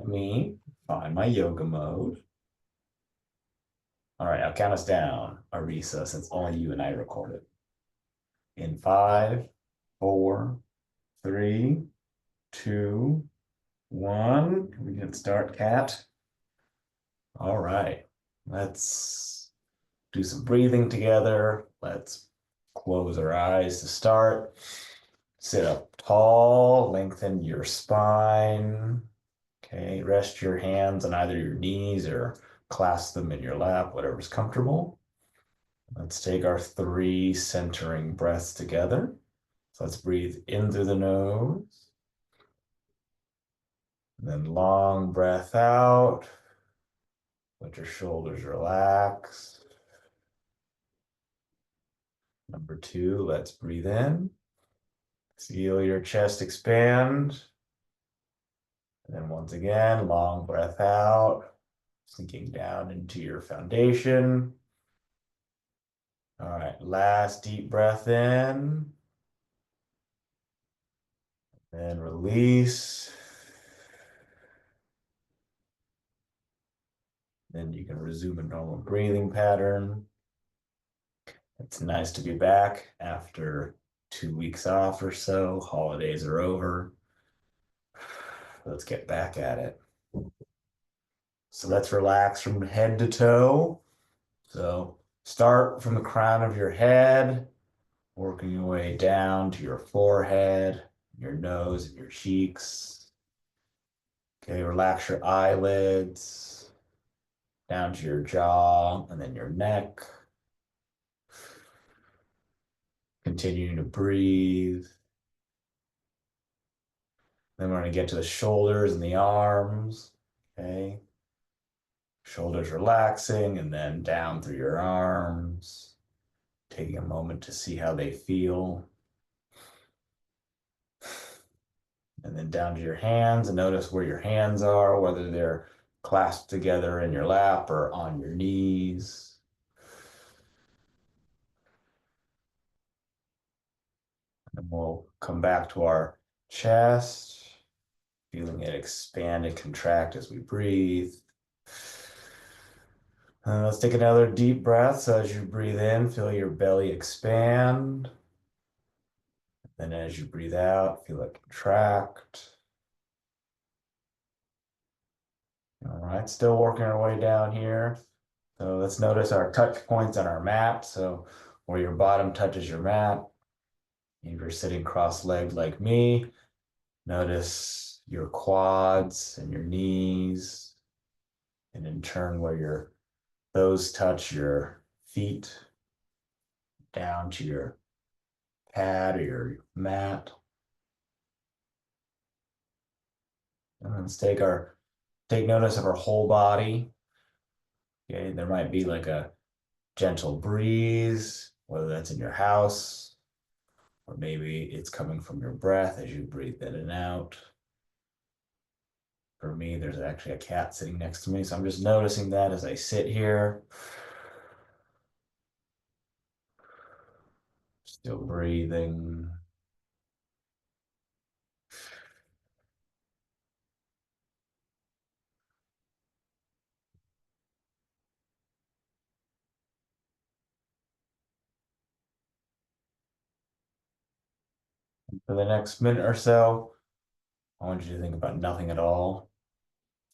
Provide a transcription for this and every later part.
me, find my yoga mode. All right, I'll count us down, Arisa, since only you and I recorded. In five, four, three, two, one. We can start, cat. All right, let's do some breathing together. Let's close our eyes to start. Sit up tall, lengthen your spine. Okay, rest your hands on either your knees or clasp them in your lap, whatever's comfortable. Let's take our three centering breaths together. So let's breathe in through the nose, then long breath out. Let your shoulders relax. Number two, let's breathe in. Feel your chest expand. And then once again, long breath out, sinking down into your foundation. All right, last deep breath in. And release. Then you can resume a normal breathing pattern. It's nice to be back after 2 weeks off or so. Holidays are over. Let's get back at it. So let's relax from head to toe. So start from the crown of your head, working your way down to your forehead, your nose, and your cheeks. Okay, relax your eyelids down to your jaw and then your neck. Continuing to breathe. Then we're going to get to the shoulders and the arms. Okay. Shoulders relaxing and then down through your arms. Taking a moment to see how they feel. And then down to your hands and notice where your hands are, whether they're clasped together in your lap or on your knees. And we'll come back to our chest, feeling it expand and contract as we breathe. Let's take another deep breath. So as you breathe in, feel your belly expand. Then as you breathe out, feel it contract. All right, still working our way down here. So let's notice our touch points on our mat. So where your bottom touches your mat, if you're sitting cross-legged like me, notice your quads and your knees, and in turn where your toes touch your feet down to your pad or your mat. And let's take notice of our whole body. Okay, there might be like a gentle breeze, whether that's in your house, or maybe it's coming from your breath as you breathe in and out. For me, there's actually a cat sitting next to me, so I'm just noticing that as I sit here. Still breathing. For the next minute or so, I want you to think about nothing at all.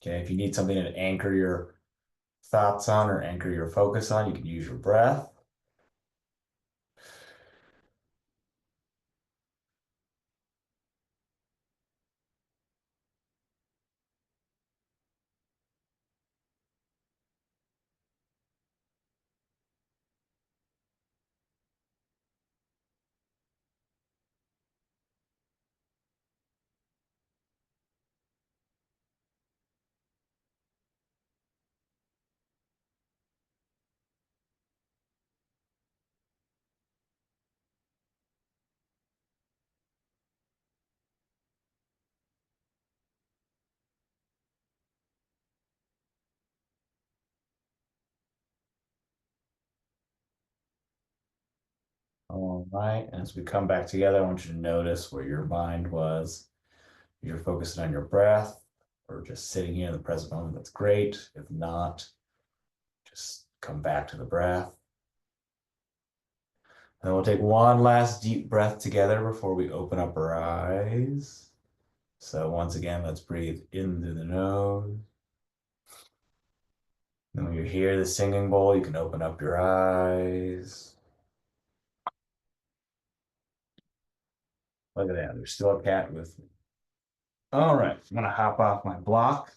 Okay, if you need something to anchor your thoughts on or anchor your focus on, you can use your breath. All right, and as we come back together, I want you to notice where your mind was. You're focusing on your breath. or just sitting here in the present moment, that's great. If not, just come back to the breath. Then we'll take one last deep breath together before we open up our eyes. So once again, let's breathe in through the nose. Then when you hear the singing bowl, you can open up your eyes. Look at that, there's still a cat with me. All right, I'm gonna hop off my block.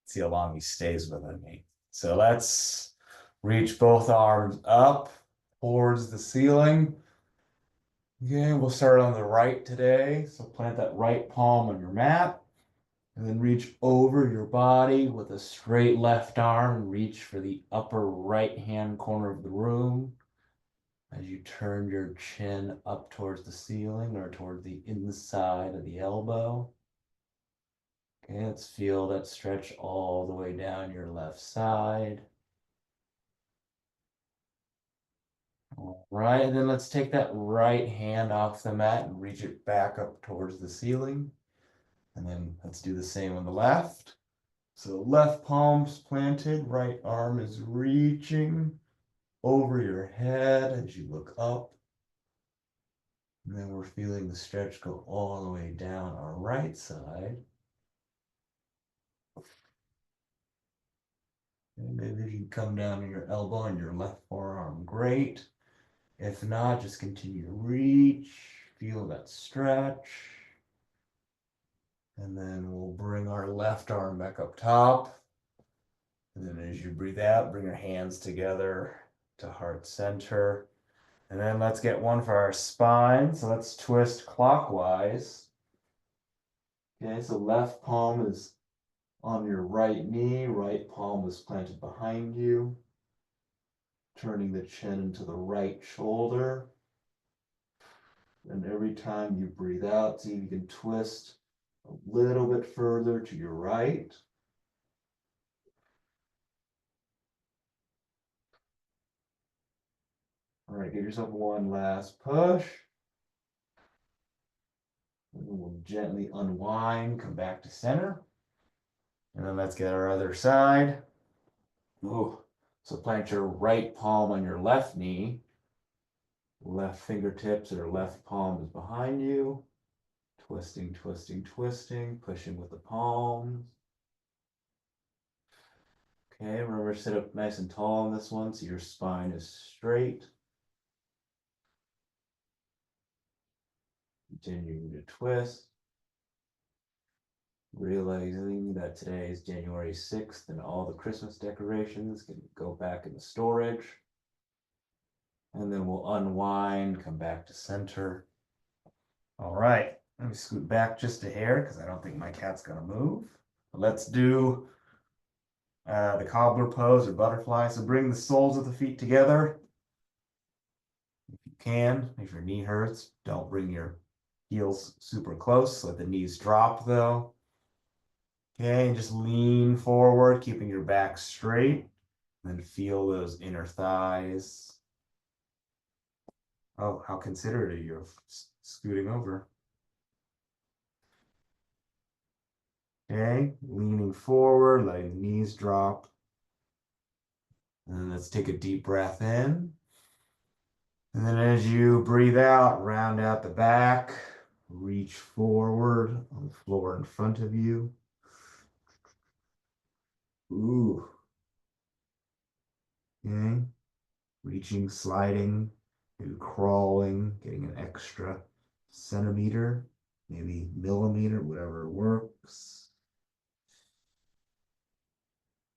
See how long he stays with me. So let's reach both arms up towards the ceiling. Okay, we'll start on the right today. So plant that right palm on your mat and then reach over your body with a straight left arm. Reach for the upper right hand corner of the room as you turn your chin up towards the ceiling or toward the inside of the elbow. Okay, let's feel that stretch all the way down your left side. All right, and then let's take that right hand off the mat and reach it back up towards the ceiling. And then let's do the same on the left. So left palm's planted, right arm is reaching over your head as you look up. And then we're feeling the stretch go all the way down our right side. And maybe if you come down to your elbow and your left forearm, great. If not, just continue to reach, feel that stretch. And then we'll bring our left arm back up top. And then as you breathe out, bring your hands together to heart center. And then let's get one for our spine. So let's twist clockwise. Okay, so left palm is on your right knee, right palm is planted behind you. Turning the chin into the right shoulder. And every time you breathe out, see if you can twist a little bit further to your right. All right, give yourself one last push. And then we'll gently unwind, come back to center. And then let's get our other side. Ooh. So plant your right palm on your left knee. Left fingertips or left palm is behind you. Twisting, twisting, twisting, pushing with the palms. Okay, remember sit up nice and tall on this one so your spine is straight. Continuing to twist. Realizing that today is January 6th and all the Christmas decorations can go back in the storage. And then we'll unwind, come back to center. All right, let me scoot back just a hair because I don't think my cat's gonna move. Let's do the cobbler pose or butterfly. So bring the soles of the feet together. If you can, if your knee hurts, don't bring your heels super close. Let the knees drop though. Okay, and just lean forward, keeping your back straight. And then feel those inner thighs. Oh, how considerate of you of scooting over. Okay, leaning forward, letting the knees drop. And then let's take a deep breath in. And then as you breathe out, round out the back, reach forward on the floor in front of you. Ooh. Okay, reaching, sliding, maybe crawling, getting an extra centimeter, maybe millimeter, whatever works.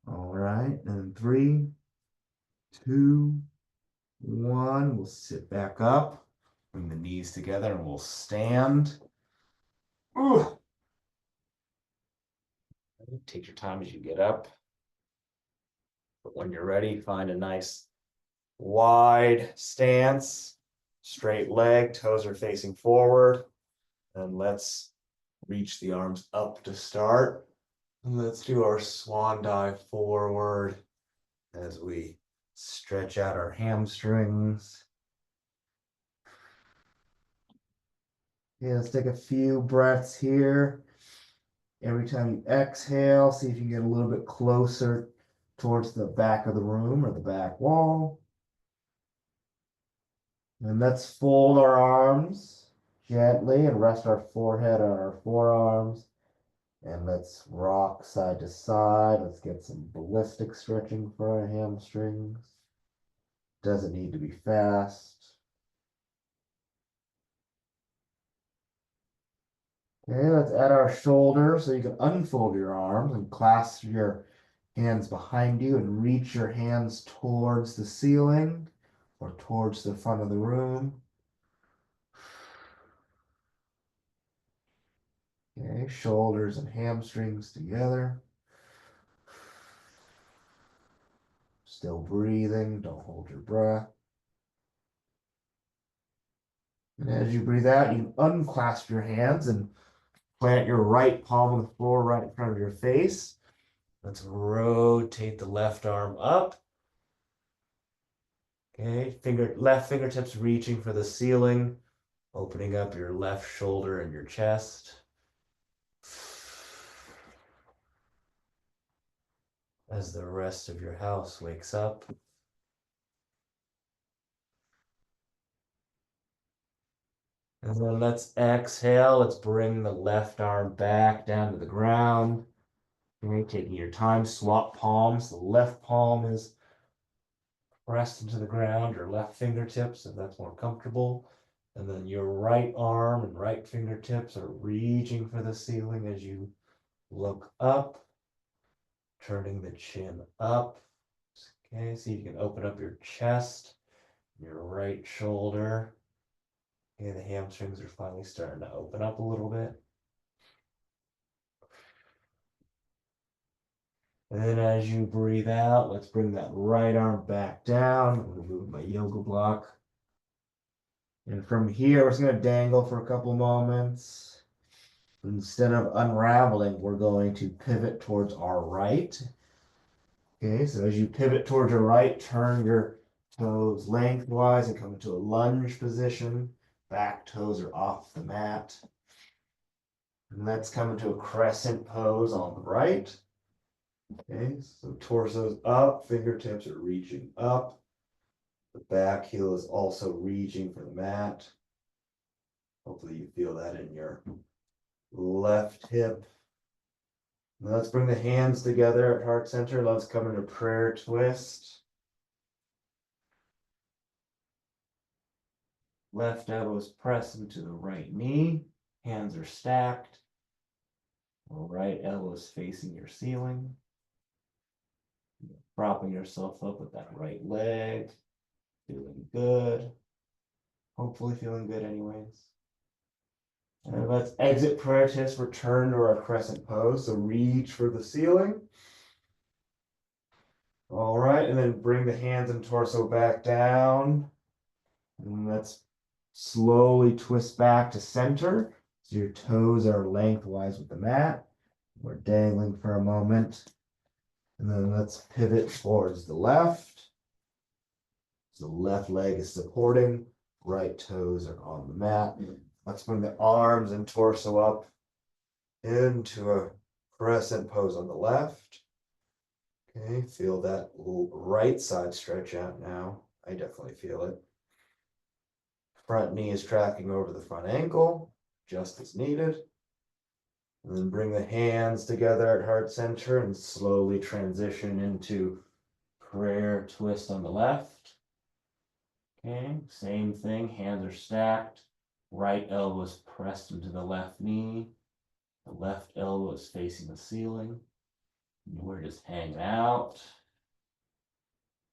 All right, and 3, 2, 1. We'll sit back up, bring the knees together, and we'll stand. Ooh. Take your time as you get up. But when you're ready, find a nice wide stance, straight leg, toes are facing forward. And let's reach the arms up to start. And let's do our swan dive forward as we stretch out our hamstrings. Yeah, let's take a few breaths here. Every time you exhale, see if you can get a little bit closer towards the back of the room or the back wall. And let's fold our arms gently and rest our forehead on our forearms. And let's rock side to side. Let's get some ballistic stretching for our hamstrings. Doesn't need to be fast. Okay, let's add our shoulders so you can unfold your arms and clasp your hands behind you and reach your hands towards the ceiling or towards the front of the room. Okay, shoulders and hamstrings together. Still breathing, don't hold your breath. And as you breathe out, you can unclasp your hands and plant your right palm on the floor right in front of your face. Let's rotate the left arm up. Okay, left fingertips reaching for the ceiling, opening up your left shoulder and your chest. As the rest of your house wakes up. And then let's exhale. Let's bring the left arm back down to the ground. Okay, taking your time, swap palms. The left palm is pressed into the ground, your left fingertips, if that's more comfortable. And then your right arm and right fingertips are reaching for the ceiling as you look up, turning the chin up. Okay, see if you can open up your chest, your right shoulder. Okay, the hamstrings are finally starting to open up a little bit. And then as you breathe out, let's bring that right arm back down. I'm going to move my yoga block. And from here, we're just going to dangle for a couple moments. Instead of unraveling, we're going to pivot towards our right. Okay, so as you pivot towards your right, turn your toes lengthwise and come into a lunge position. Back toes are off the mat. And let's come into a crescent pose on the right. Okay, so torso's up, fingertips are reaching up. The back heel is also reaching for the mat. Hopefully you feel that in your left hip. Now let's bring the hands together at heart center. Let's come into prayer twist. Left elbow is pressed into the right knee. Hands are stacked. Right elbow is facing your ceiling. Propping yourself up with that right leg. Feeling good. Hopefully feeling good anyways. And let's exit prayer twist, return to our crescent pose. So reach for the ceiling. All right, and then bring the hands and torso back down. And let's slowly twist back to center. So your toes are lengthwise with the mat. We're dangling for a moment. And then let's pivot towards the left. So the left leg is supporting, right toes are on the mat. Let's bring the arms and torso up into a crescent pose on the left. Okay, feel that right side stretch out now. I definitely feel it. Front knee is tracking over the front ankle, just as needed. And then bring the hands together at heart center and slowly transition into prayer twist on the left. Okay, same thing, hands are stacked. Right elbow is pressed into the left knee. The left elbow is facing the ceiling. And we're just hanging out.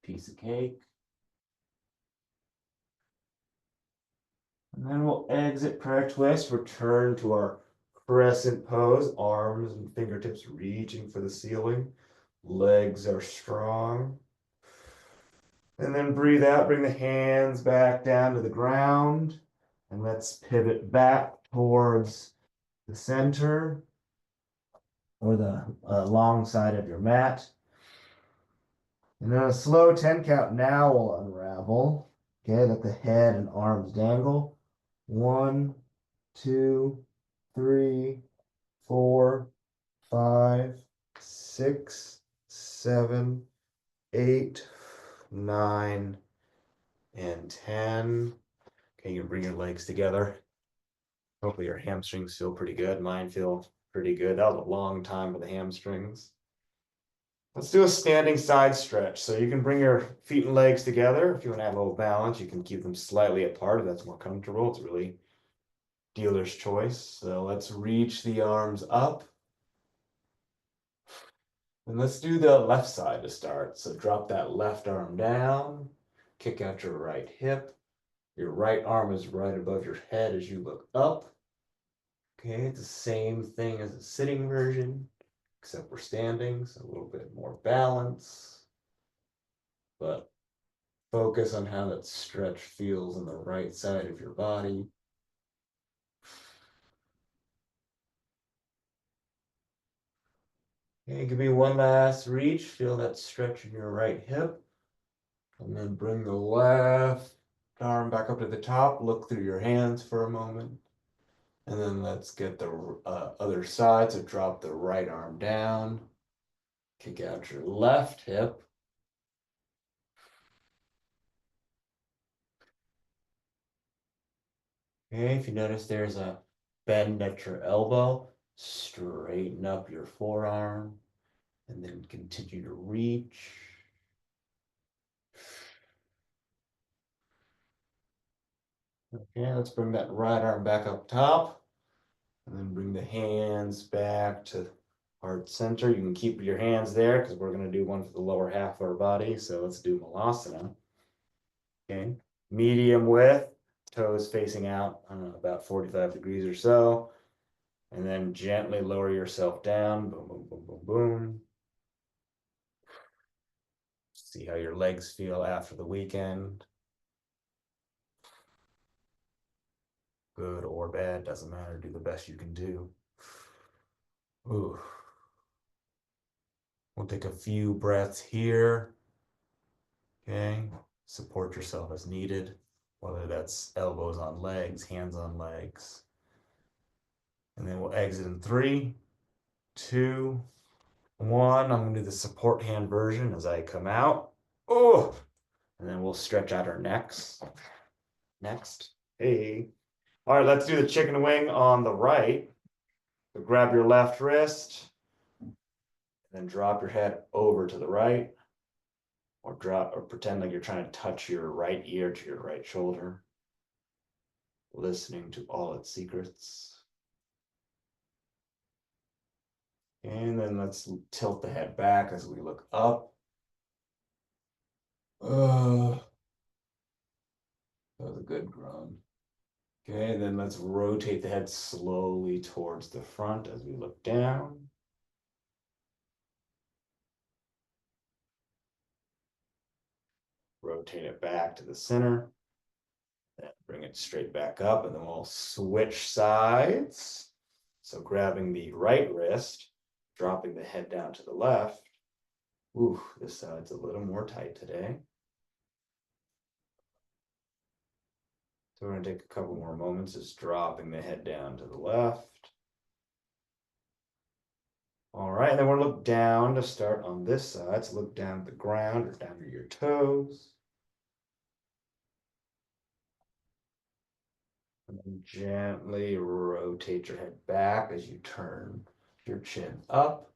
Piece of cake. And then we'll exit prayer twist, return to our crescent pose, arms and fingertips reaching for the ceiling. Legs are strong. And then breathe out, bring the hands back down to the ground. And let's pivot back towards the center or the long side of your mat. And then a slow 10 count now will unravel. Okay, let the head and arms dangle. 1, 2, 3, 4, 5, 6, 7, 8, 9, and 10. Okay, you can bring your legs together. Hopefully your hamstrings feel pretty good. Mine feel pretty good. That was a long time for the hamstrings. Let's do a standing side stretch. So you can bring your feet and legs together. If you want to have a little balance, you can keep them slightly apart if that's more comfortable. It's really dealer's choice. So let's reach the arms up. And let's do the left side to start. So drop that left arm down, kick out your right hip. Your right arm is right above your head as you look up. Okay, it's the same thing as the sitting version, except we're standing, so a little bit more balance. But focus on how that stretch feels on the right side of your body. Okay, give me one last reach. Feel that stretch in your right hip. And then bring the left arm back up to the top. Look through your hands for a moment. And then let's get the other side. So drop the right arm down. Kick out your left hip. Okay, if you notice there's a bend at your elbow, straighten up your forearm and then continue to reach. Okay, let's bring that right arm back up top and then bring the hands back to heart center. You can keep your hands there because we're going to do one for the lower half of our body. So let's do Malasana. Okay, medium width, toes facing out, I don't know, about 45 degrees or so. And then gently lower yourself down. Boom, boom, boom, boom, boom. See how your legs feel after the weekend. Good or bad, doesn't matter. Do the best you can do. Ooh. We'll take a few breaths here. Okay. Support yourself as needed, whether that's elbows on legs, hands on legs. And then we'll exit in 3, 2, 1. I'm going to do the support hand version as I come out. Oh, and then we'll stretch out our necks. Next. Hey. All right, let's do the chicken wing on the right. So grab your left wrist, and then drop your head over to the right, or drop or pretend like you're trying to touch your right ear to your right shoulder, listening to all its secrets. And then let's tilt the head back as we look up. That was a good groan. Okay, then let's rotate the head slowly towards the front as we look down. Rotate it back to the center. Then bring it straight back up, and then we'll switch sides. So grabbing the right wrist, dropping the head down to the left. Ooh, this side's a little more tight today. So we're going to take a couple more moments just dropping the head down to the left. All right, and then we'll look down to start on this side. So look down at the ground or down to your toes. And then gently rotate your head back as you turn your chin up.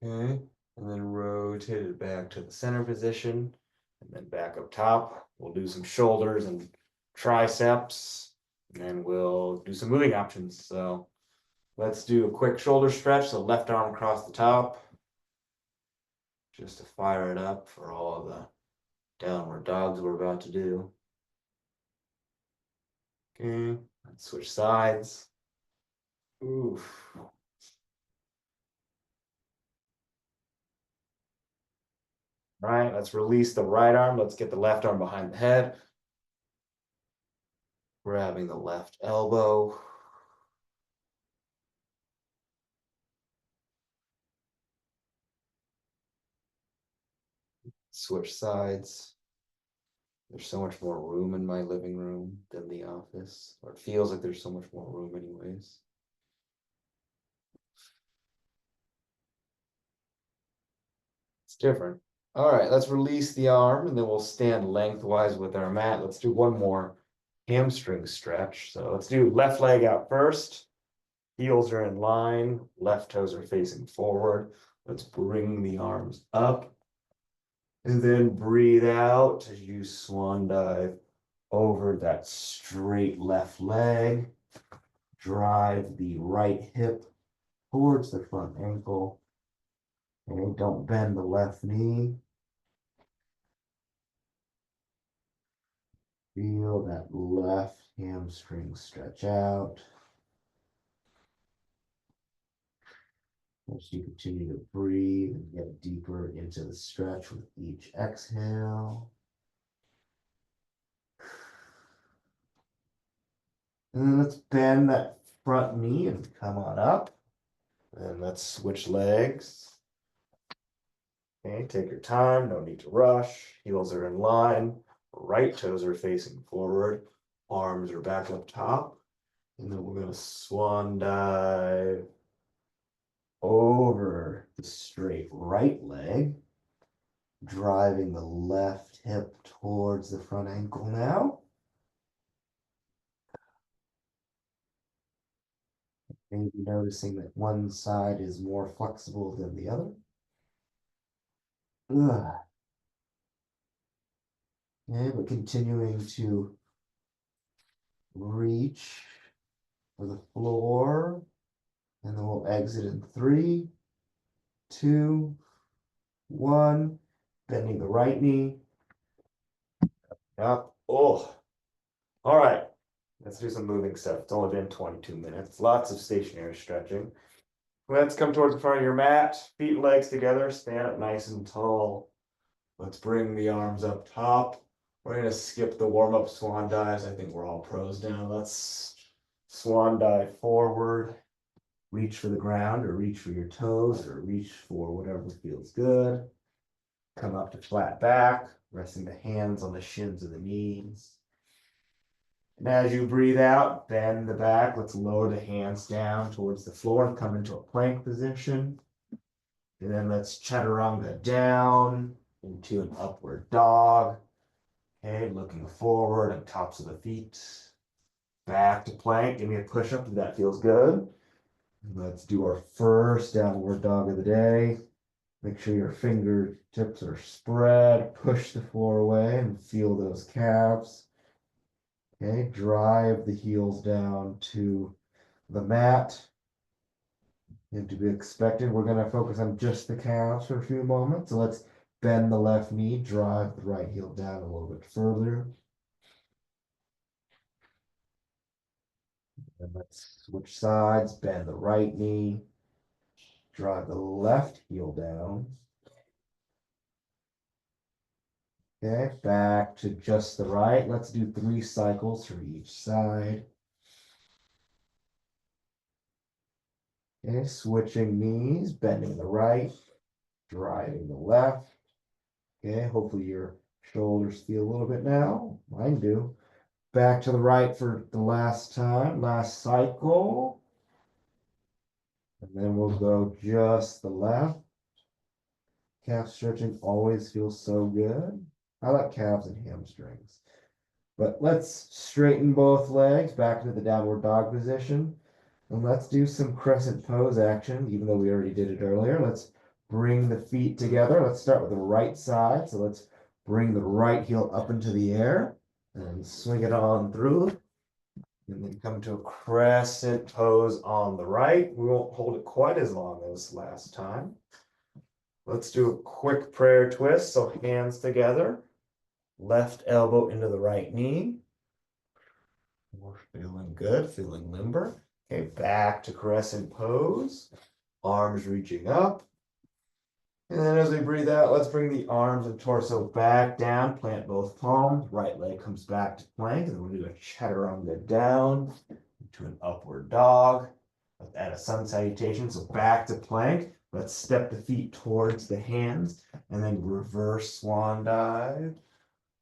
Okay, and then rotate it back to the center position, and then back up top. We'll do some shoulders and triceps, and then we'll do some moving options. So let's do a quick shoulder stretch. So left arm across the top, just to fire it up for all of the downward dogs we're about to do. Okay, let's switch sides. Oof. All right, let's release the right arm. Let's get the left arm behind the head. Grabbing the left elbow. Switch sides. There's so much more room in my living room than the office, or it feels like there's so much more room anyways. It's different. All right, let's release the arm and then we'll stand lengthwise with our mat. Let's do one more hamstring stretch. So let's do left leg out first. Heels are in line, left toes are facing forward. Let's bring the arms up and then breathe out as you swan dive over that straight left leg. Drive the right hip towards the front ankle. Okay, don't bend the left knee. Feel that left hamstring stretch out. As you continue to breathe and get deeper into the stretch with each exhale. And then let's bend that front knee and come on up. And let's switch legs. Okay, take your time, no need to rush. Heels are in line, right toes are facing forward, arms are back up top. And then we're gonna swan dive over the straight right leg, driving the left hip towards the front ankle now. Maybe noticing that one side is more flexible than the other. Ugh. Okay, but continuing to reach for the floor. And then we'll exit in 3, 2, 1. Bending the right knee. Up. Oh, all right. Let's do some moving stuff. It's only been 22 minutes. Lots of stationary stretching. Let's come towards the front of your mat. Feet and legs together. Stand up nice and tall. Let's bring the arms up top. We're going to skip the warm-up swan dives. I think we're all pros now. Let's swan dive forward. Reach for the ground or reach for your toes or reach for whatever feels good. Come up to flat back, resting the hands on the shins of the knees. And as you breathe out, bend the back. Let's lower the hands down towards the floor and come into a plank position. And then let's chaturanga down into an upward dog. Okay, looking forward and tops of the feet. Back to plank. Give me a push-up if that feels good. Let's do our first downward dog of the day. Make sure your fingertips are spread. Push the floor away and feel those calves. Okay, drive the heels down to the mat. And to be expected, we're going to focus on just the calves for a few moments. So let's bend the left knee, drive the right heel down a little bit further. And let's switch sides, bend the right knee, drive the left heel down. Okay, back to just the right. Let's do 3 cycles for each side. Okay, switching knees, bending the right, driving the left. Okay, hopefully your shoulders feel a little bit now. Mine do. Back to the right for the last time, last cycle. And then we'll go just the left. Calf stretching always feels so good. I like calves and hamstrings. But let's straighten both legs back into the downward dog position. And let's do some crescent pose action, even though we already did it earlier. Let's bring the feet together. Let's start with the right side. So let's bring the right heel up into the air and swing it on through. And then come to a crescent pose on the right. We won't hold it quite as long as last time. Let's do a quick prayer twist. So hands together, left elbow into the right knee. We're feeling good, feeling limber. Okay, back to crescent pose. Arms reaching up. And then as we breathe out, let's bring the arms and torso back down. Plant both palms. Right leg comes back to plank. And then we'll do a chaturanga down to an upward dog. Let's add a sun salutation. So back to plank. Let's step the feet towards the hands. And then reverse swan dive.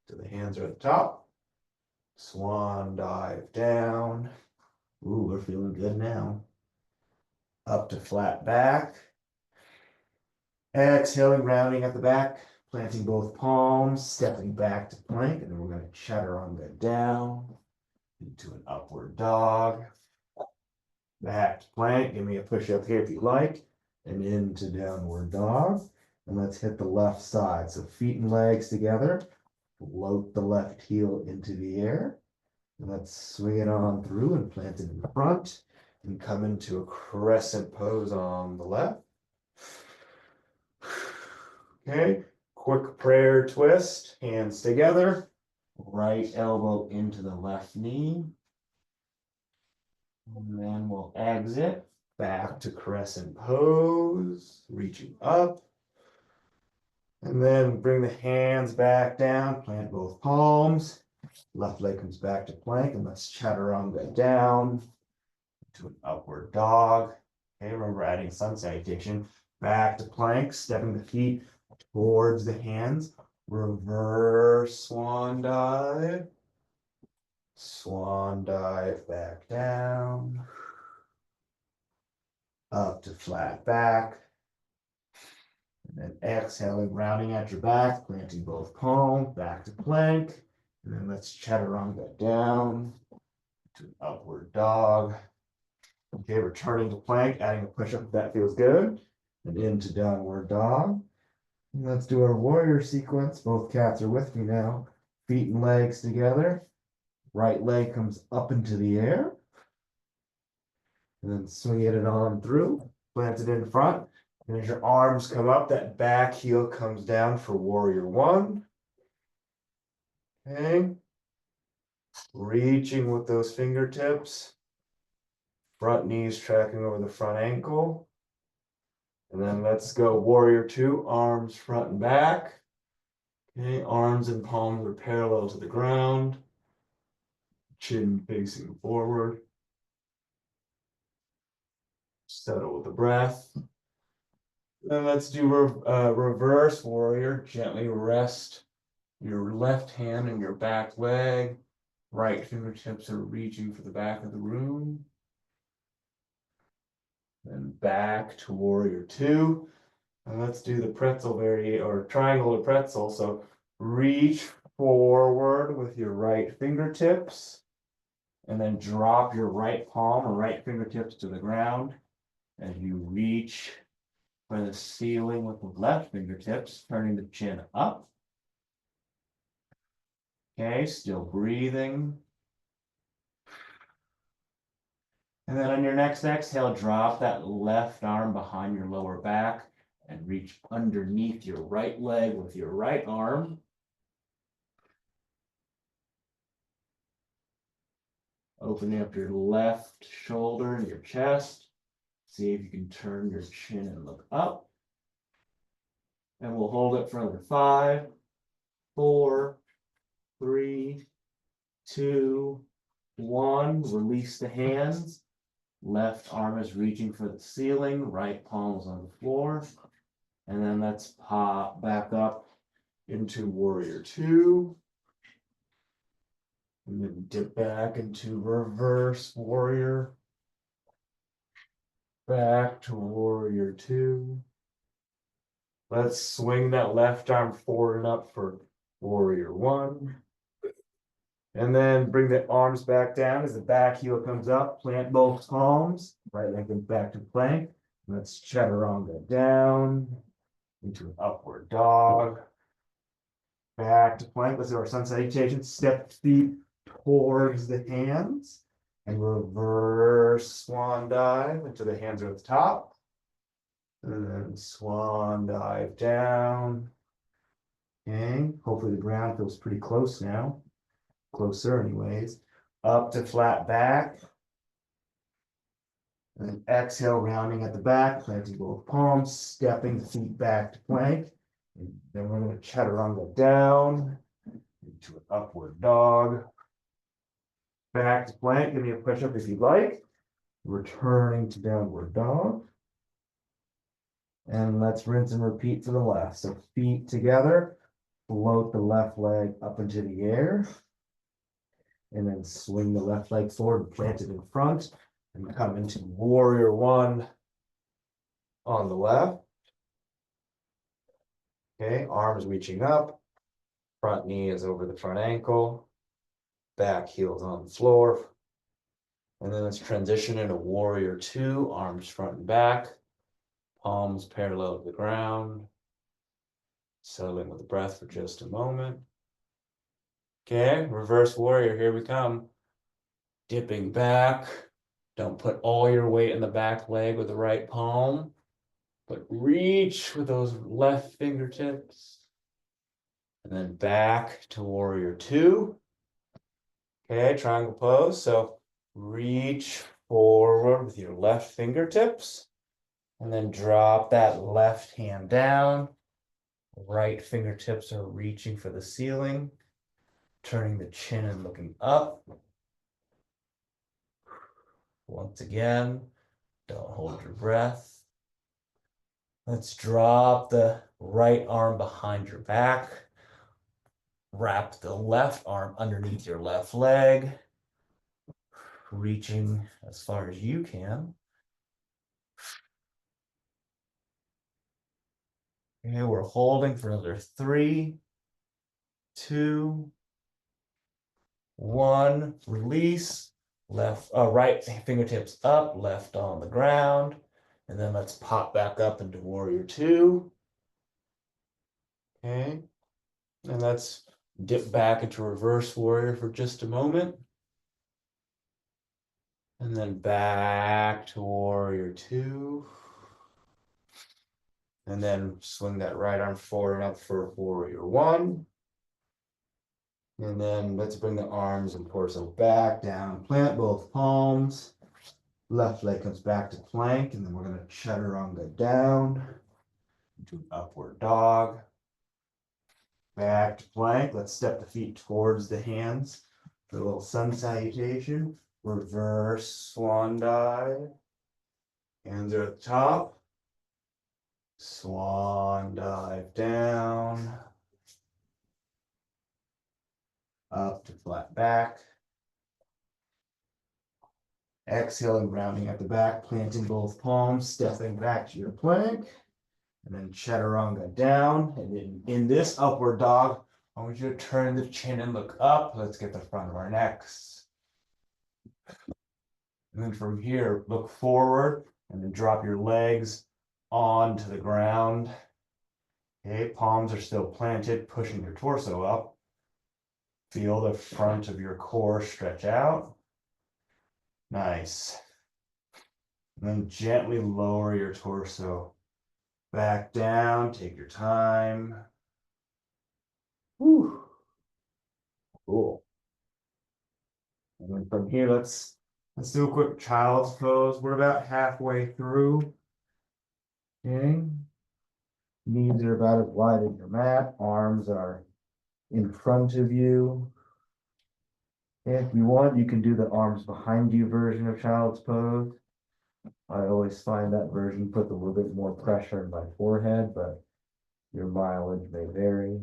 to the hands are at the top. Swan dive down. Ooh, we're feeling good now. Up to flat back. Exhaling, rounding at the back, planting both palms, stepping back to plank, and then we're going to chaturanga down into an upward dog. Back to plank. Give me a push up here if you like, and into downward dog. And let's hit the left side. So feet and legs together. Float the left heel into the air. And let's swing it on through and plant it in front and come into a crescent pose on the left. Okay, quick prayer twist, hands together, right elbow into the left knee. And then we'll exit back to crescent pose, reaching up. And then bring the hands back down, plant both palms. Left leg comes back to plank, and let's chaturanga down to an upward dog. Okay, remember adding sun salutation. Back to plank, stepping the feet towards the hands. Reverse swan dive. Swan dive back down. Up to flat back. And then exhaling, rounding at your back, planting both palms, back to plank. And then let's chaturanga down to an upward dog. Okay, returning to plank, adding a push-up if that feels good. And into downward dog. And let's do our warrior sequence. Both cats are with me now. Feet and legs together. Right leg comes up into the air. And then swing it on through. Plant it in front. And as your arms come up, that back heel comes down for warrior one. Okay. Reaching with those fingertips. Front knees tracking over the front ankle. And then let's go warrior two, arms front and back. Okay, arms and palms are parallel to the ground. Chin facing forward. Settle with the breath. Then let's do reverse warrior. Gently rest your left hand and your back leg. Right fingertips are reaching for the back of the room. Then back to warrior two. And let's do the pretzel or triangle to pretzel. So reach forward with your right fingertips. And then drop your right palm or right fingertips to the ground. As you reach for the ceiling with the left fingertips, turning the chin up. Okay, still breathing. And then on your next exhale, drop that left arm behind your lower back and reach underneath your right leg with your right arm. Opening up your left shoulder and your chest. See if you can turn your chin and look up. And we'll hold it for another 5, 4, 3, 2, 1. Release the hands. Left arm is reaching for the ceiling. Right palm is on the floor. And then let's pop back up into warrior two. And then dip back into reverse warrior. Back to warrior two. Let's swing that left arm forward and up for warrior one. And then bring the arms back down as the back heel comes up. Plant both palms. Right leg comes back to plank. Let's chaturanga down into an upward dog. Back to plank. Let's do our sun salutation. Step feet towards the hands. And reverse swan dive into the hands are at the top. And then swan dive down. Okay, hopefully the ground feels pretty close now. Closer anyways. Up to flat back. And then exhale, rounding at the back, planting both palms, stepping the feet back to plank. And then we're going to chaturanga down into an upward dog. Back to plank. Give me a push up if you'd like. Returning to downward dog. And let's rinse and repeat to the left. So feet together, float the left leg up into the air. And then swing the left leg forward, plant it in front, and come into warrior one on the left. Okay, arms reaching up, front knee is over the front ankle, back heels on the floor. And then let's transition into warrior two, arms front and back, palms parallel to the ground. Settling with the breath for just a moment. Okay, reverse warrior, here we come. Dipping back. Don't put all your weight in the back leg with the right palm, but reach with those left fingertips. And then back to warrior two. Okay, triangle pose. So reach forward with your left fingertips. And then drop that left hand down. Right fingertips are reaching for the ceiling. Turning the chin and looking up. Once again, don't hold your breath. Let's drop the right arm behind your back. Wrap the left arm underneath your left leg. Reaching as far as you can. Okay, we're holding for another 3, 2, 1. Release. Right fingertips up, left on the ground. And then let's pop back up into warrior two. Okay. And let's dip back into reverse warrior for just a moment. And then back to warrior two. And then swing that right arm forward and up for warrior one. And then let's bring the arms and torso back down. Plant both palms. Left leg comes back to plank. And then we're going to chaturanga down into an upward dog. Back to plank. Let's step the feet towards the hands. For a little sun salutation. Reverse swan dive. Hands are at the top. Swan dive down. Up to flat back. Exhaling, rounding at the back, planting both palms, stepping back to your plank. And then chaturanga down. And in this upward dog, I want you to turn the chin and look up. Let's get the front of our necks. And then from here, look forward and then drop your legs onto the ground. Okay, palms are still planted, pushing your torso up. Feel the front of your core stretch out. Nice. And then gently lower your torso back down. Take your time. Whew. Cool. And then from here, let's do a quick child's pose. We're about halfway through. Okay. Knees are about as wide as your mat. Arms are in front of you. If you want, you can do the arms behind you version of child's pose. I always find that version puts a little bit more pressure in my forehead, but your mileage may vary.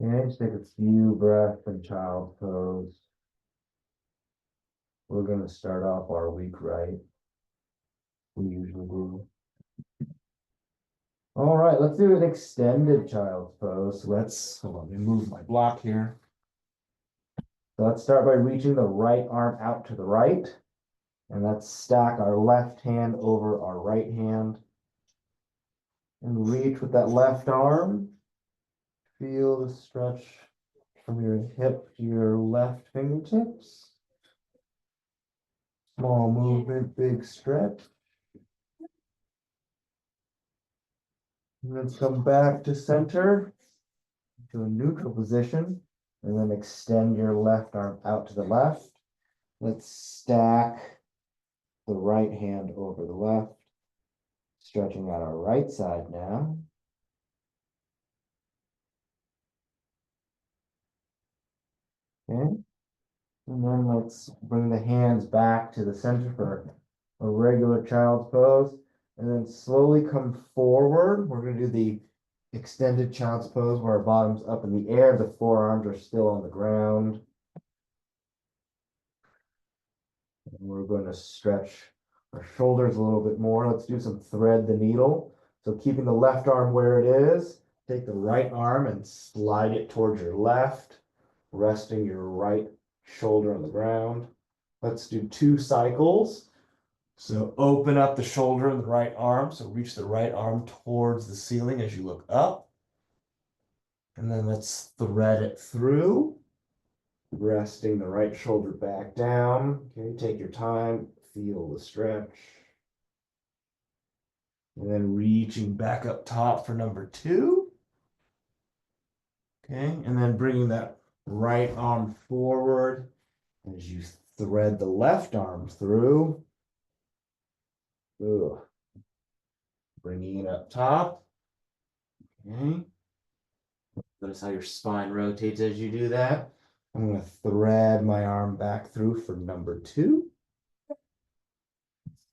Okay, just take a few breaths in child's pose. We're going to start off our week right. We usually do. All right, let's do an extended child's pose. Hold on, let me move my block here. So let's start by reaching the right arm out to the right. And let's stack our left hand over our right hand. And reach with that left arm. Feel the stretch from your hip to your left fingertips. Small movement, big stretch. And then come back to center, to a neutral position, and then extend your left arm out to the left. Let's stack the right hand over the left, stretching out our right side now. Okay, and then let's bring the hands back to the center for a regular child's pose. And then slowly come forward. We're going to do the extended child's pose where our bottom's up in the air, the forearms are still on the ground. And we're going to stretch our shoulders a little bit more. Let's do some thread the needle. So keeping the left arm where it is, take the right arm and slide it towards your left, resting your right shoulder on the ground. Let's do 2 cycles. So open up the shoulder and the right arm. So reach the right arm towards the ceiling as you look up. And then let's thread it through, resting the right shoulder back down. Okay, take your time, feel the stretch. And then reaching back up top for number 2. Okay, and then bringing that right arm forward as you thread the left arm through. Ugh. Bringing it up top. Okay. Notice how your spine rotates as you do that. I'm going to thread my arm back through for number 2.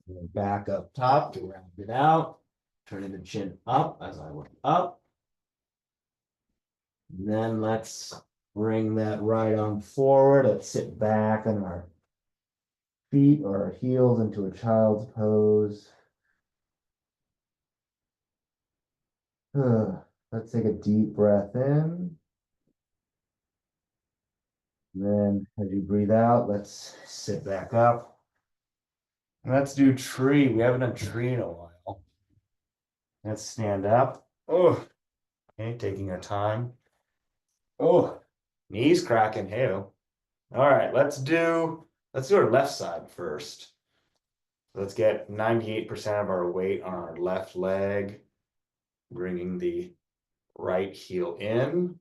And then back up top to round it out. Turning the chin up as I went up. And then let's bring that right arm forward. Let's sit back on our feet or our heels into a child's pose. Let's take a deep breath in. And then as you breathe out, let's sit back up. And let's do tree. We haven't done tree in a while. Let's stand up. Oh, okay, taking our time. Oh, knees cracking. Hey. All right, let's do our left side first. Let's get 98% of our weight on our left leg, bringing the right heel in,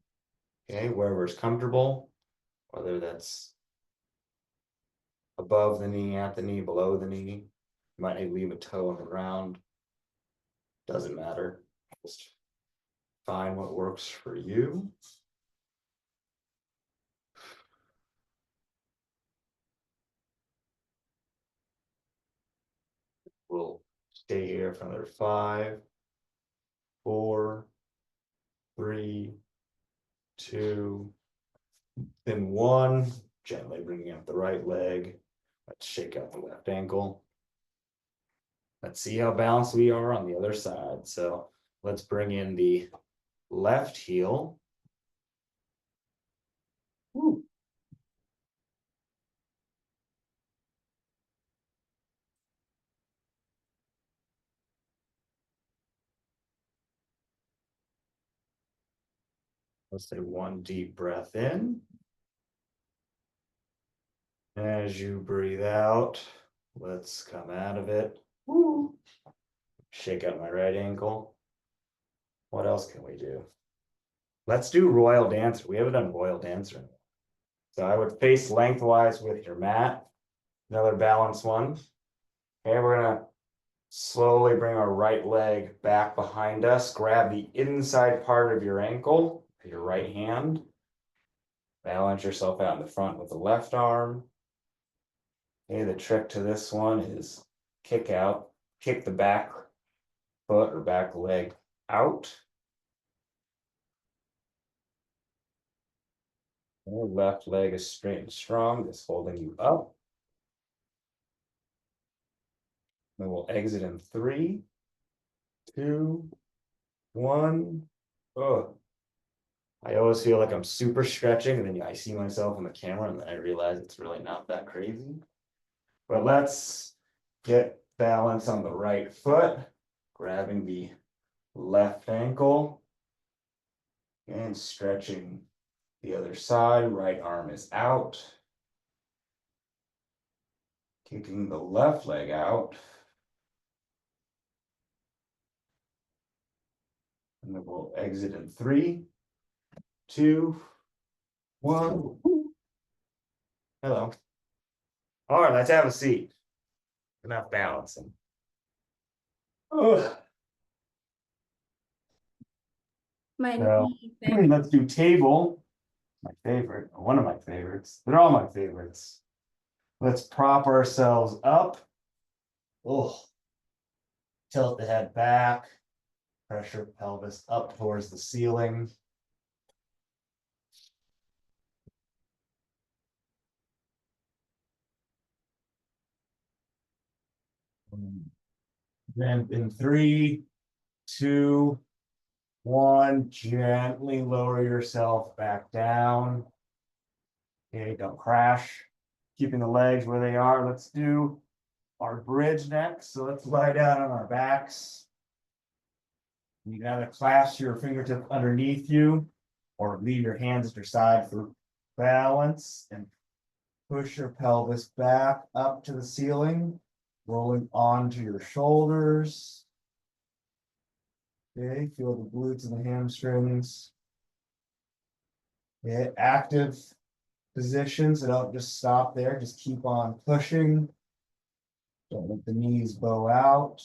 okay, wherever it's comfortable, whether that's above the knee, at the knee, below the knee. You might need to leave a toe on the ground. Doesn't matter. Just find what works for you. We'll stay here for another 5, 4, 3, 2, then 1. Gently bringing up the right leg. Let's shake out the left ankle. Let's see how balanced we are on the other side. So let's bring in the left heel. Woo. Let's take 1 deep breath in. As you breathe out, let's come out of it. Woo. Shake out my right ankle. What else can we do? Let's do Royal Dancer. We haven't done Royal Dancer. So I would face lengthwise with your mat. Another balanced one. Okay, we're gonna slowly bring our right leg back behind us. Grab the inside part of your ankle, your right hand. Balance yourself out in the front with the left arm. Okay, the trick to this one is kick out, kick the back foot or back leg out. Your left leg is straight and strong, just holding you up. Then we'll exit in 3, 2, 1. Oh, I always feel like I'm super stretching, and then I see myself on the camera, and then I realize it's really not that crazy. But let's get balance on the right foot, grabbing the left ankle and stretching the other side. Right arm is out. Kicking the left leg out. And then we'll exit in 3, 2, 1. Hello. All right, let's have a seat. Enough balancing. Oh. So, let's do table. My favorite, one of my favorites. They're all my favorites. Let's prop ourselves up. Oh, Tilt the head back. Pressure pelvis up towards the ceiling. Then in 3, 2, 1, gently lower yourself back down. Okay, don't crash. Keeping the legs where they are. Let's do our bridge next. So let's lie down on our backs. You can either clasp your fingertip underneath you or leave your hands at your side for balance and push your pelvis back up to the ceiling, rolling onto your shoulders. Okay, feel the glutes and the hamstrings. Okay, active position, so don't just stop there, just keep on pushing. Don't let the knees bow out.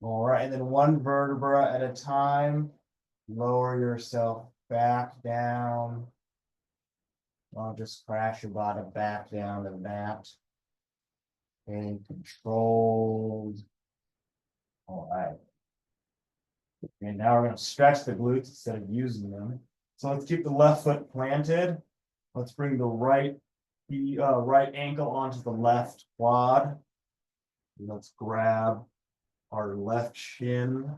All right, and then one vertebra at a time. Lower yourself back down. Don't just crash your bottom back down to the mat. And controlled. All right. And now we're going to stretch the glutes instead of using them. So let's keep the left foot planted. Let's bring the right ankle onto the left quad. Let's grab our left shin.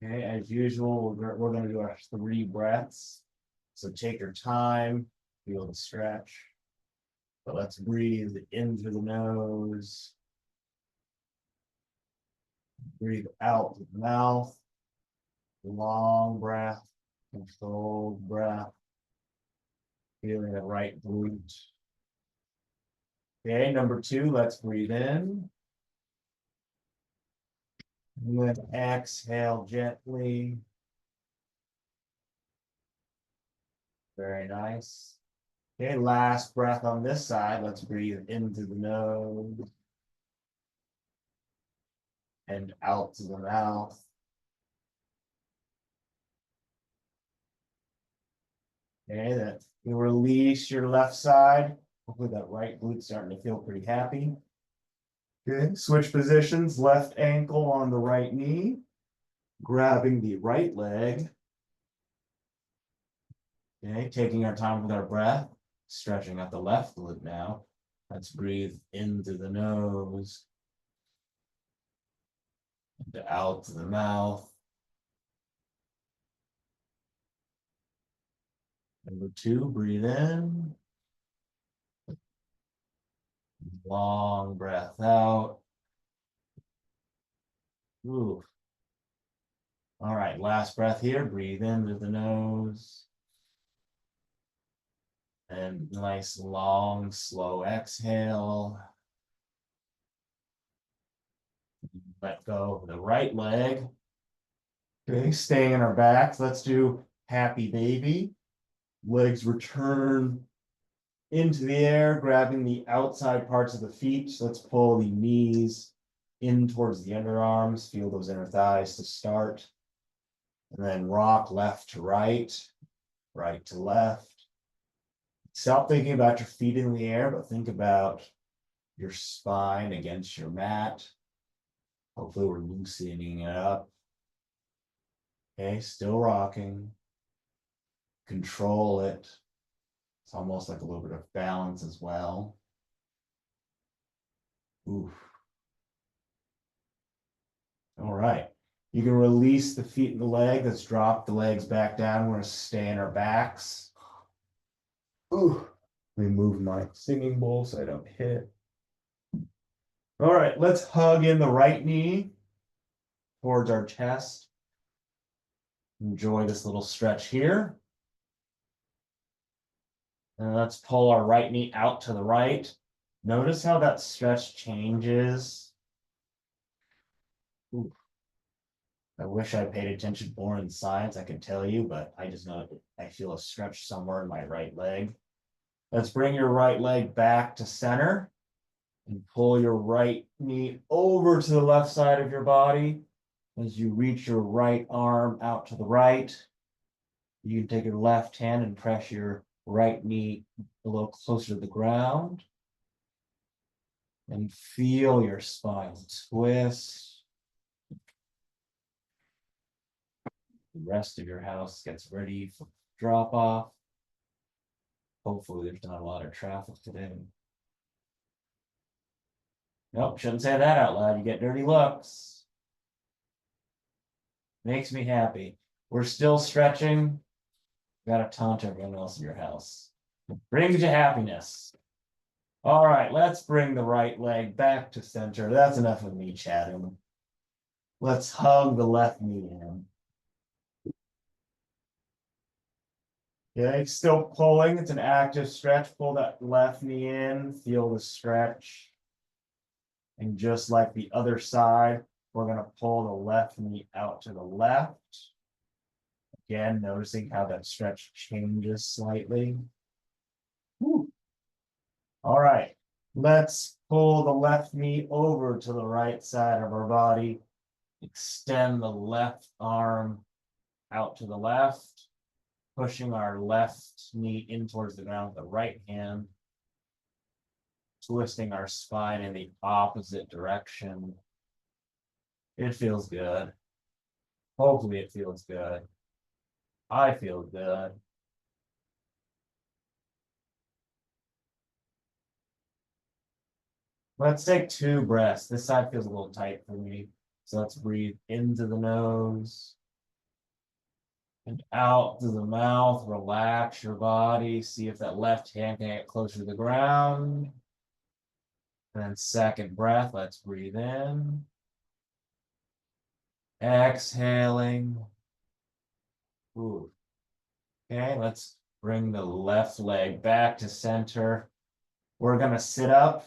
Okay, as usual, we're going to do our 3 breaths. So take your time, feel the stretch. But let's breathe in through the nose. Breathe out through the mouth. Long breath, controlled breath. Feeling the right glute. Okay, number 2, let's breathe in. And then exhale gently. Very nice. Okay, last breath on this side. Let's breathe in through the nose and out to the mouth. Okay, that you release your left side. Hopefully that right glute's starting to feel pretty happy. Good. Switch positions. Left ankle on the right knee. Grabbing the right leg. Okay, taking our time with our breath. Stretching out the left glute now. Let's breathe in through the nose. And out to the mouth. Number 2, breathe in. Long breath out. Ooh. All right, last breath here. Breathe in through the nose. And nice, long, slow exhale. Let go of the right leg. Okay, staying in our backs. Let's do happy baby. Legs return into the air, grabbing the outside parts of the feet. So let's pull the knees in towards the underarms. Feel those inner thighs to start. And then rock left to right, right to left. Stop thinking about your feet in the air, but think about your spine against your mat. Hopefully we're loosening it up. Okay, still rocking. Control it. It's almost like a little bit of balance as well. Oof. All right. You can release the feet and the leg. Let's drop the legs back down. We're going to stay in our backs. Ooh. Let me move my singing bowl so I don't hit. All right, let's hug in the right knee towards our chest. Enjoy this little stretch here. And let's pull our right knee out to the right. Notice how that stretch changes. Ooh. I wish I paid attention more in science, I could tell you, but I just know I feel a stretch somewhere in my right leg. Let's bring your right leg back to center and pull your right knee over to the left side of your body. As you reach your right arm out to the right, you can take your left hand and press your right knee a little closer to the ground. And feel your spine twist. The rest of your house gets ready for drop off. Hopefully there's not a lot of traffic today. Nope, shouldn't say that out loud. You get dirty looks. Makes me happy. We're still stretching. Gotta taunt everyone else in your house. Brings you happiness. All right, let's bring the right leg back to center. That's enough of me chatting. Let's hug the left knee in. Okay, still pulling. It's an active stretch. Pull that left knee in. Feel the stretch. And just like the other side, we're going to pull the left knee out to the left. Again, noticing how that stretch changes slightly. Whew. All right, let's pull the left knee over to the right side of our body. Extend the left arm out to the left, pushing our left knee in towards the ground with the right hand, twisting our spine in the opposite direction. It feels good. Hopefully it feels good. I feel good. Let's take 2 breaths. This side feels a little tight for me. So let's breathe into the nose and out to the mouth. Relax your body. See if that left hand can get closer to the ground. And then second breath, let's breathe in. Exhaling. Ooh. Okay, let's bring the left leg back to center. We're gonna sit up.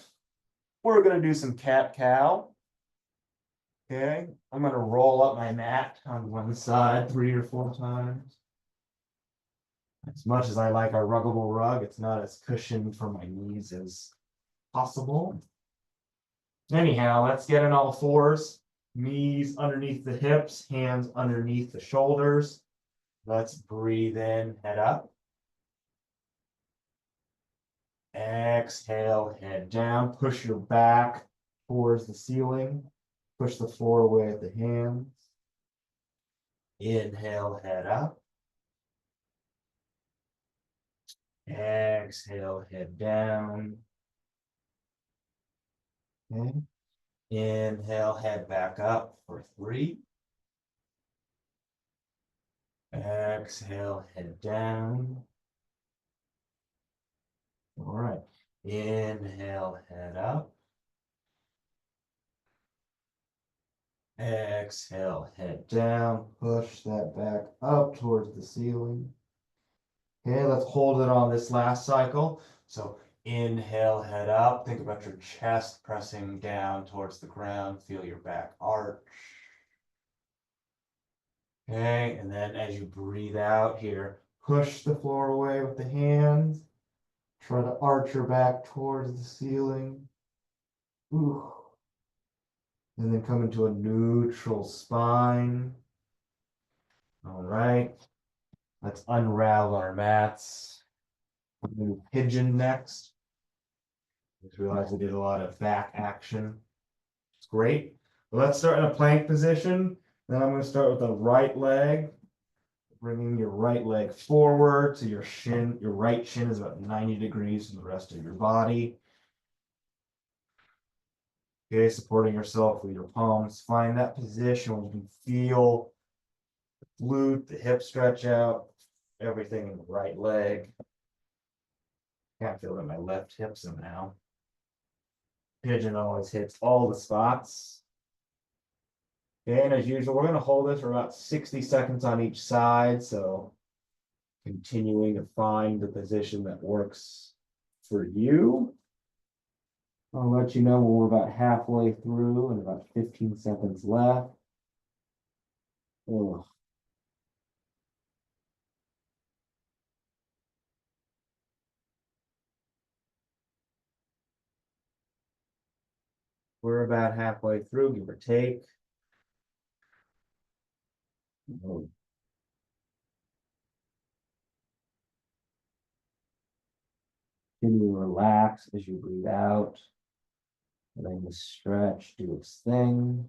We're gonna do some cat-cow. Okay, I'm gonna roll up my mat on one side 3 or 4 times. As much as I like our ruggable rug, it's not as cushioned for my knees as possible. Anyhow, let's get in all fours. Knees underneath the hips, hands underneath the shoulders. Let's breathe in, head up. Exhale, head down. Push your back towards the ceiling. Push the floor away with the hands. Inhale, head up. Exhale, head down. Okay. Inhale, head back up for 3. Exhale, head down. All right. Inhale, head up. Exhale, head down. Push that back up towards the ceiling. Okay, let's hold it on this last cycle. So inhale, head up. Think about your chest pressing down towards the ground. Feel your back arch. Okay, and then as you breathe out here, push the floor away with the hands. Try to arch your back towards the ceiling. Ooh. And then come into a neutral spine. All right. Let's unravel our mats. We'll do pigeon next. Just realized we did a lot of back action. It's great. Well, let's start in a plank position. Then I'm going to start with the right leg. Bringing your right leg forward so your shin, your right shin is about 90 degrees from the rest of your body. Okay, supporting yourself with your palms. Find that position where you can feel the glute, the hip stretch out, everything in the right leg. Can't feel it in my left hip somehow. Pigeon always hits all the spots. Okay, and as usual, we're going to hold this for about 60 seconds on each side. So continuing to find the position that works for you. I'll let you know when we're about halfway through and about 15 seconds left. Ugh. We're about halfway through, give or take. Continue to relax as you breathe out. Letting the stretch do its thing.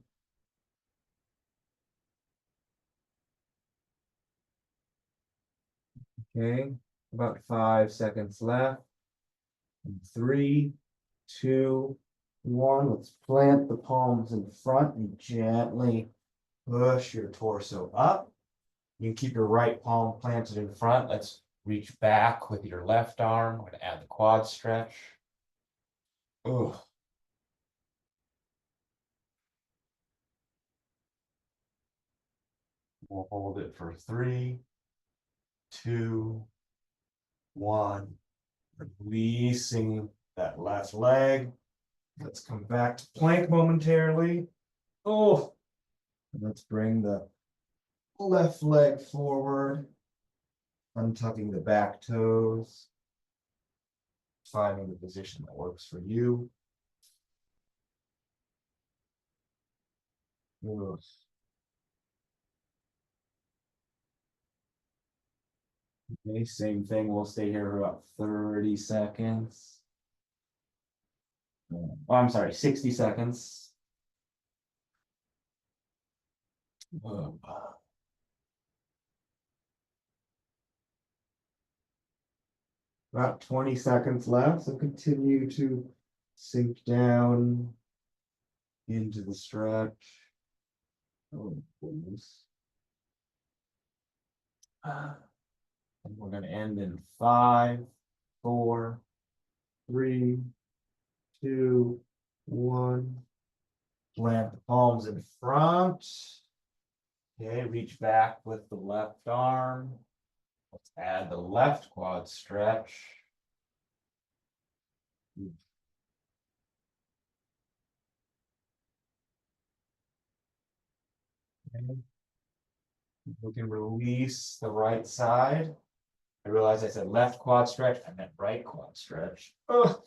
Okay, about 5 seconds left. And 3, 2, 1. Let's plant the palms in front and gently push your torso up. You can keep your right palm planted in front. Let's reach back with your left arm. We're going to add the quad stretch. Ugh. We'll hold it for 3, 2, 1. Releasing that left leg. Let's come back to plank momentarily. Oh, let's bring the left leg forward, untucking the back toes, finding the position that works for you. Ugh. Okay, same thing. We'll stay here for about 30 seconds. Oh, I'm sorry, 60 seconds. Ugh. About 20 seconds left, so continue to sink down into the stretch. Oh, goodness. And we're going to end in 5, 4, 3, 2, 1. Plant the palms in front. Okay, reach back with the left arm. Let's add the left quad stretch. Okay. We can release the right side. I realized I said left quad stretch. I meant right quad stretch. Ugh.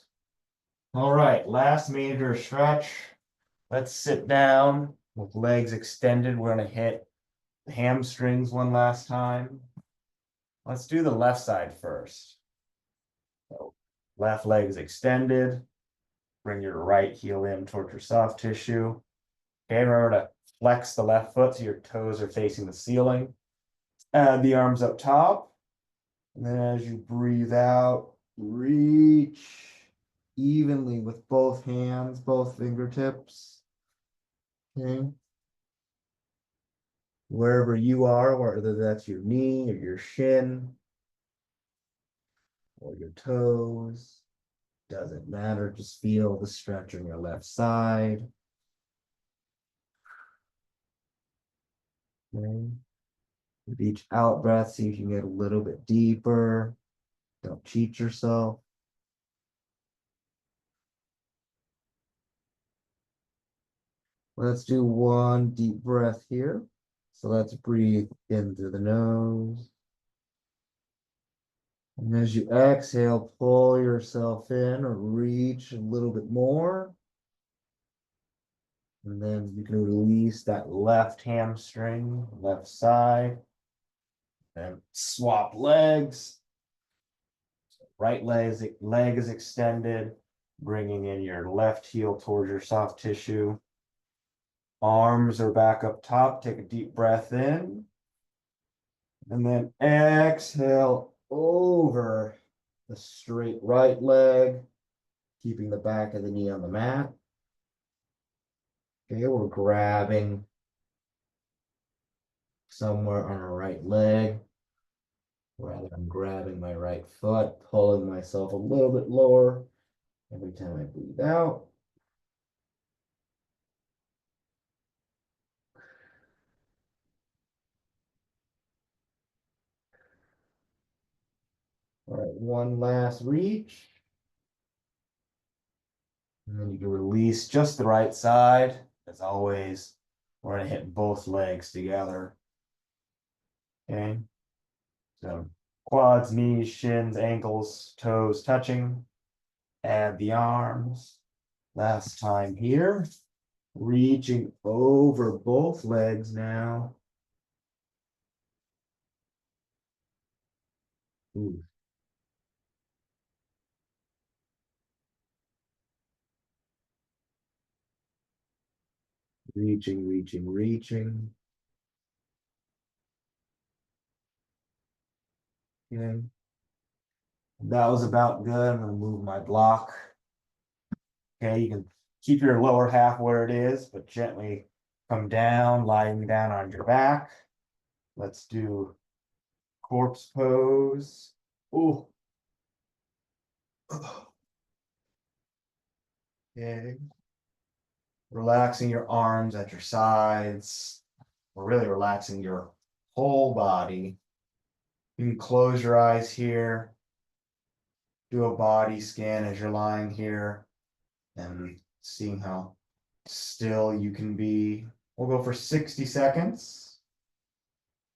All right, last major stretch. Let's sit down with legs extended. We're going to hit the hamstrings one last time. Let's do the left side first. So left leg is extended. Bring your right heel in towards your soft tissue. Okay, remember to flex the left foot so your toes are facing the ceiling. Add the arms up top. And then as you breathe out, reach evenly with both hands, both fingertips. Okay. Wherever you are, whether that's your knee or your shin or your toes, doesn't matter. Just feel the stretch on your left side. Okay. With each out breath, see if you can get a little bit deeper. Don't cheat yourself. Let's do one deep breath here. So let's breathe in through the nose. And as you exhale, pull yourself in or reach a little bit more. And then you can release that left hamstring, left side. And swap legs. Right leg is extended, bringing in your left heel towards your soft tissue. Arms are back up top. Take a deep breath in. And then exhale over the straight right leg, keeping the back of the knee on the mat. Okay, we're grabbing somewhere on our right leg. Rather, I'm grabbing my right foot, pulling myself a little bit lower every time I breathe out. All right, one last reach. And then you can release just the right side. As always, we're going to hit both legs together. Okay. So quads, knees, shins, ankles, toes touching. Add the arms. Last time here. Reaching over both legs now. Ooh. Reaching, reaching, reaching. Okay. That was about good. I'm gonna move my block. Okay, you can keep your lower half where it is, but gently come down, lying down on your back. Let's do corpse pose. Ooh. Okay. Relaxing your arms at your sides. We're really relaxing your whole body. You can close your eyes here. Do a body scan as you're lying here and seeing how still you can be. We'll go for 60 seconds.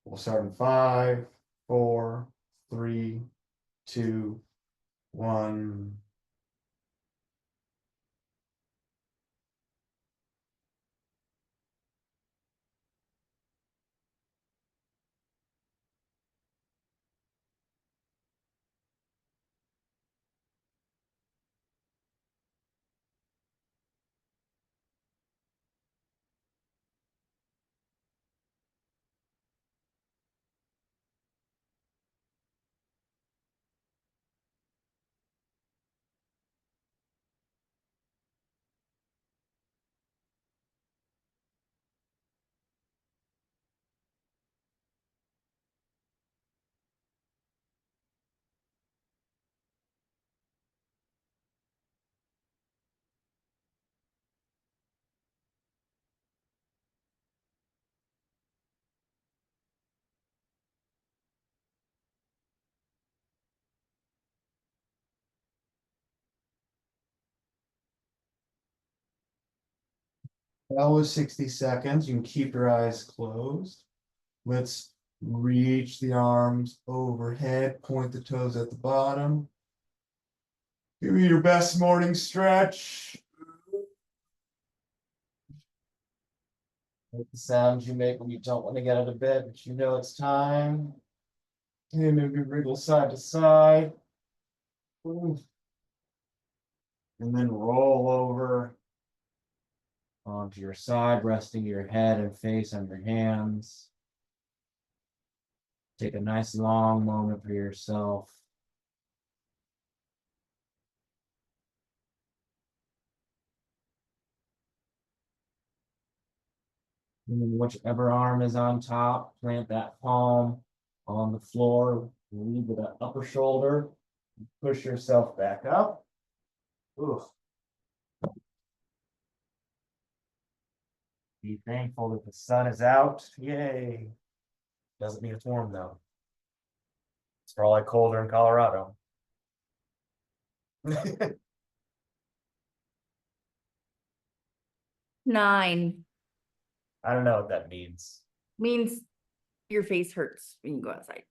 We'll start in 5, 4, 3, 2, 1. That was 60 seconds. You can keep your eyes closed. Let's reach the arms overhead, point the toes at the bottom. Give me your best morning stretch. Make the sounds you make when you don't want to get out of bed, but you know it's time. And maybe wriggle side to side. Ooh. And then roll over onto your side, resting your head and face on your hands. Take a nice long moment for yourself. And whichever arm is on top, plant that palm on the floor. Lead with that upper shoulder. Push yourself back up. Ooh. Be thankful that the sun is out. Yay. Doesn't mean it's warm though. It's probably colder in Colorado. I 9 don't know what that means. means your face hurts when you go outside.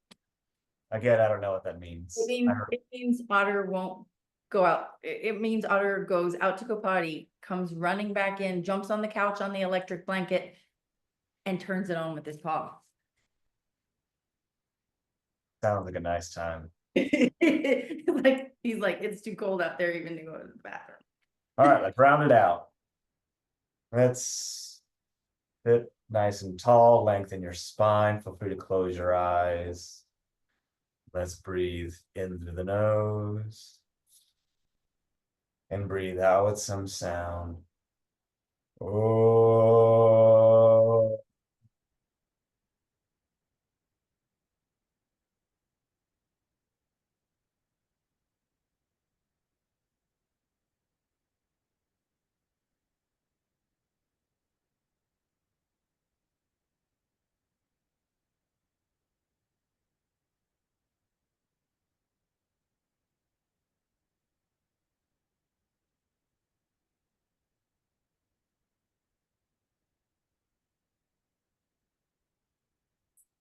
Again, I don't know what that means. It means Otter won't go out. It means Otter goes out to go potty, comes running back in, jumps on the couch on the electric blanket, and turns it on with his paw. Sounds like a nice time. Like he's like, it's too cold out there even to go to the bathroom. All right, let's round it out. Let's sit nice and tall, lengthen your spine. Feel free to close your eyes. Let's breathe in through the nose and breathe out with some sound. Oh.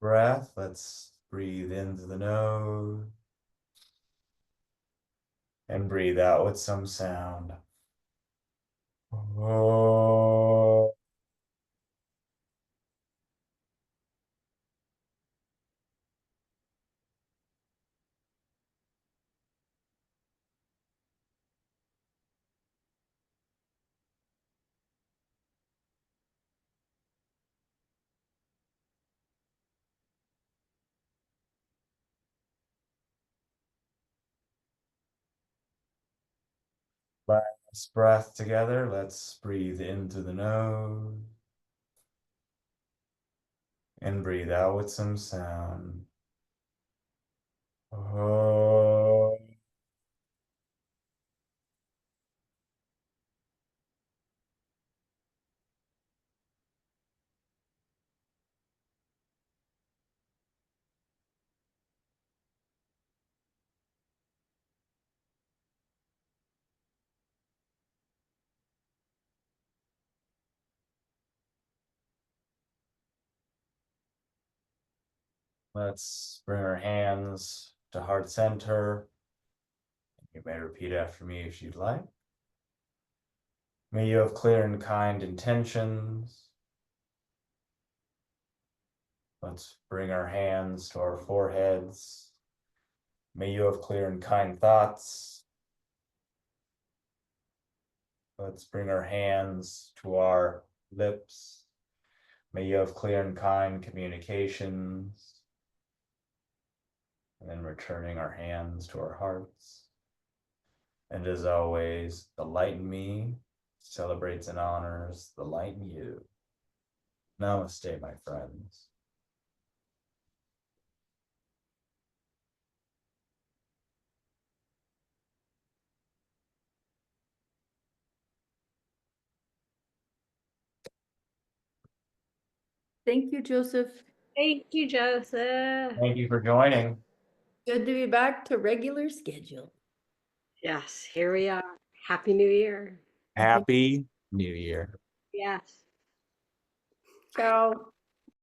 Breath. Let's breathe into the nose and breathe out with some sound. Oh. Last breath together. Let's breathe into the nose. And breathe out with some sound. Oh. Let's bring our hands to heart center. You may repeat after me if you'd like. May you have clear and kind intentions. Let's bring our hands to our foreheads. May you have clear and kind thoughts. Let's bring our hands to our lips. May you have clear and kind communications. And then returning our hands to our hearts. And as always, the light in me celebrates and honors the light in you. Namaste, my friends. Thank you, Joseph. Thank you, Joseph. Thank you for joining. Good to be back to regular schedule. Yes, here we are. Happy New Year. Happy New Year. Yes. Ciao.